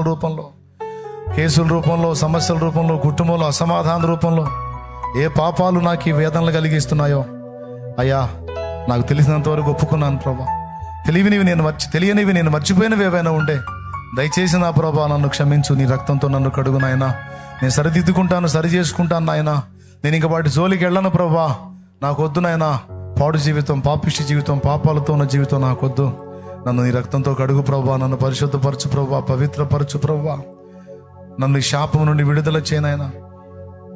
రూపంలో, కేసుల రూపంలో, సమస్యల రూపంలో, కుటుంబంలో అసమాధాన రూపంలో ఏ పాపాలు నాకు ఈ వేదనలు కలిగిస్తున్నాయో అయ్యా నాకు తెలిసినంత వరకు ఒప్పుకున్నాను ప్రభా. తెలియనివి నేను మర్చిపోయినవి ఏవైనా ఉండే దయచేసి నా ప్రభా నన్ను క్షమించు. నీ రక్తంతో నన్ను కడుగు నాయనా. నేను సరిదిద్దుకుంటాను, సరి చేసుకుంటాను నాయనా. నేను ఇంక వాటి జోలికి వెళ్ళను ప్రభా. నాకొద్దు నాయనా పాడు జీవితం, పాపిష్టి జీవితం, పాపాలతో ఉన్న జీవితం నాకొద్దు. నన్ను నీ రక్తంతో కడుగు ప్రభా. నన్ను పరిశుద్ధపరచు ప్రభా, పవిత్రపరచు ప్రభా. నన్ను ఈ శాపం నుండి విడుదల చేయనాయనా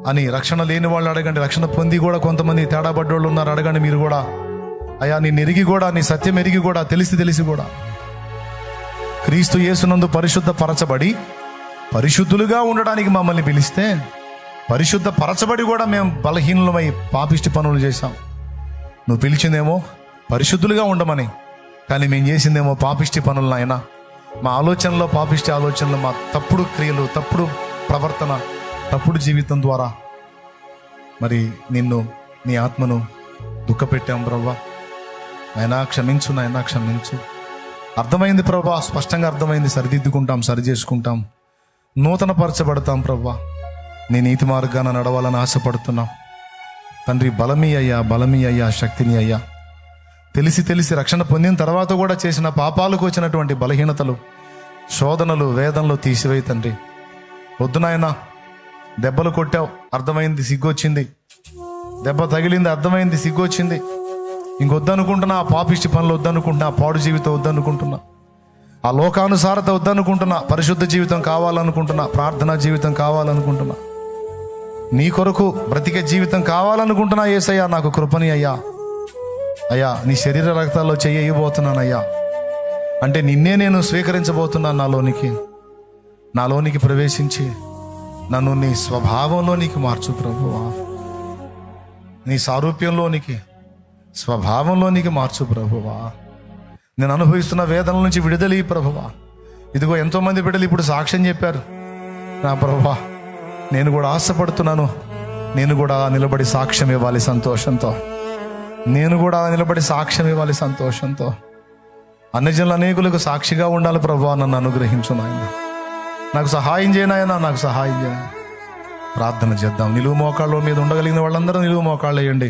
అని రక్షణ లేని వాళ్ళు అడగండి. రక్షణ పొంది కూడా కొంతమంది తేడాబడ్డోళ్ళు ఉన్నారు, అడగండి మీరు కూడా. అయ్యా నీ ఎరిగి కూడా, నీ సత్యం ఎరిగి కూడా, తెలిసి కూడా క్రీస్తు యేసునందు పరిశుద్ధ పరచబడి పరిశుద్ధులుగా ఉండడానికి మమ్మల్ని పిలిస్తే, పరిశుద్ధ పరచబడి కూడా మేము బలహీనులమై పాపిష్టి పనులు చేశాం. నువ్వు పిలిచిందేమో పరిశుద్ధులుగా ఉండమని, కానీ మేము చేసిందేమో పాపిష్టి పనులు నాయనా. మా ఆలోచనలో పాపిష్టి ఆలోచనలు, మా తప్పుడు క్రియలు, తప్పుడు ప్రవర్తన, తప్పుడు జీవితం ద్వారా మరి నిన్ను, నీ ఆత్మను దుఃఖపెట్టాం ప్రభా. అయినా క్షమించు నాయనా, క్షమించు. అర్థమైంది ప్రభా, స్పష్టంగా అర్థమైంది. సరిదిద్దుకుంటాం, సరి చేసుకుంటాం, నూతన పరచబడతాం ప్రభా. నీ నీతి మార్గాన నడవాలని ఆశపడుతున్నాం తండ్రి. బలమీ అయ్యా, శక్తిని అయ్యా. తెలిసి రక్షణ పొందిన తర్వాత కూడా చేసిన పాపాలకు వచ్చినటువంటి బలహీనతలు, శోధనలు, వేదనలు తీసివేయి తండ్రి. వద్దు నాయనా. దెబ్బలు కొట్టావు, అర్థమైంది, సిగ్గొచ్చింది. దెబ్బ తగిలింది, అర్థమైంది, సిగ్గొచ్చింది. ఇంకొద్దనుకుంటున్నా, ఆ పాపిష్టి పనులు వద్దనుకుంటున్నా, ఆ పాడు జీవితం వద్దనుకుంటున్నా, ఆ లోకానుసారత వద్దనుకుంటున్నా, పరిశుద్ధ జీవితం కావాలనుకుంటున్నా, ప్రార్థనా జీవితం కావాలనుకుంటున్నా, నీ కొరకు బ్రతికే జీవితం కావాలనుకుంటున్నా. యేసయ్యా నాకు కృపని అయ్యా నీ శరీర రక్తాల్లో చెయ్యబోతున్నానయ్యా. అంటే నిన్నే నేను స్వీకరించబోతున్నాను. నాలోనికి ప్రవేశించి నన్ను నీ స్వభావంలోనికి మార్చు ప్రభువా. నీ సారూప్యంలోనికి, స్వభావంలోనికి మార్చు ప్రభువా. నేను అనుభవిస్తున్న వేదనల నుంచి విడుదల ప్రభువా. ఇదిగో ఎంతోమంది బిడ్డలు ఇప్పుడు సాక్ష్యం చెప్పారు నా ప్రభువా. నేను కూడా ఆశపడుతున్నాను, నేను కూడా నిలబడి సాక్ష్యం ఇవ్వాలి సంతోషంతో. అన్యజనులు అనేకులకు సాక్షిగా ఉండాలి ప్రభువా. నన్ను అనుగ్రహించు నాయన. నాకు సహాయం చేయనాయనా, నాకు సహాయం చేయను. ప్రార్థన చేద్దాం. నిలువు మోకాళ్ళ మీద ఉండగలిగిన వాళ్ళందరూ నిలువు మోకాళ్ళు వేయండి.